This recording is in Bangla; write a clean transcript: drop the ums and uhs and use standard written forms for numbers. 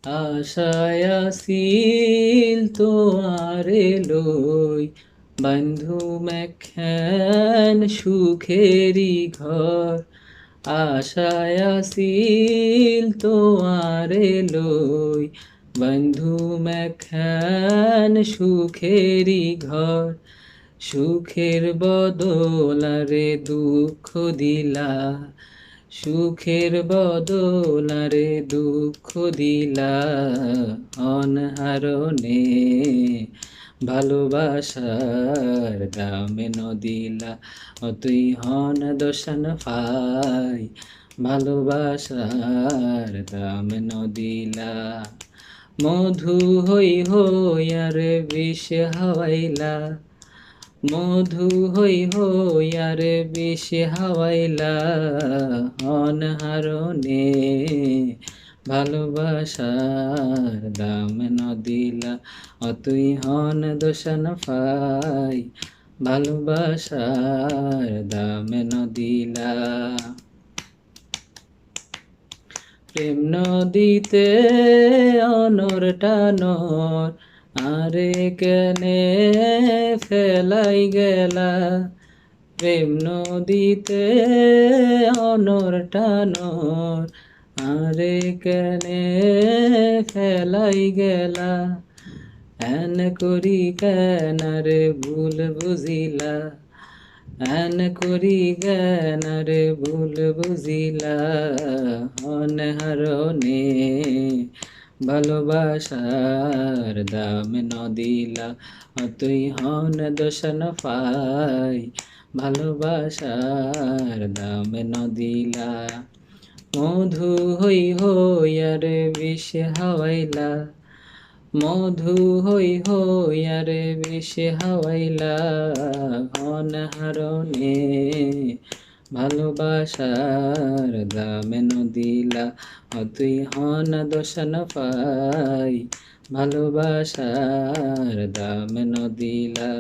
আশায় আছিল তোয়ারে লই, বান্ধুম একখান সুখেরি ঘর। আশায় আছিল তোয়ারে লই, বান্ধুম একখান সুখেরি ঘর। সুখের বদলারে দুঃখ দিলা, সুখের বদলারে দুঃখ দিলা, অনহারণে ভালোবাসার দামে নদিলা। অতই হন দশন ফাই, ভালোবাসার দাম নদিলা। মধু হই হই আর বিষ হাওয়াইলা, মধু হই হই আর বিষ হাওয়াইলা, অনহারণে ভালোবাসার দাম নদিলা। অতই হন দোষন ফাই, ভালোবাসার দাম নদিলা। প্রেম নদীতে অনর টানর, আরে কেনে ফেলাই গেলা। প্রেম নদীতে অনর টানর, আরে কেনে ফেলাই গেলা। এন করি কেন রে ভুল বুঝিলা, এন করি কেন রে ভুল বুঝিলা, অনহারণে ভালোবাসার দাম নদিলা। অতই হন দোষন ফাই, ভালোবাসার দাম নদিলা। মধু হই হই আর বিষ হাওয়াইলা, মধু হই হই আর বিষ হাওয়াইলা, অনহারণে ভালোবাসার দাম নদিলা। অতই হন দোষন পাই, ভালোবাসার দাম নদিলা।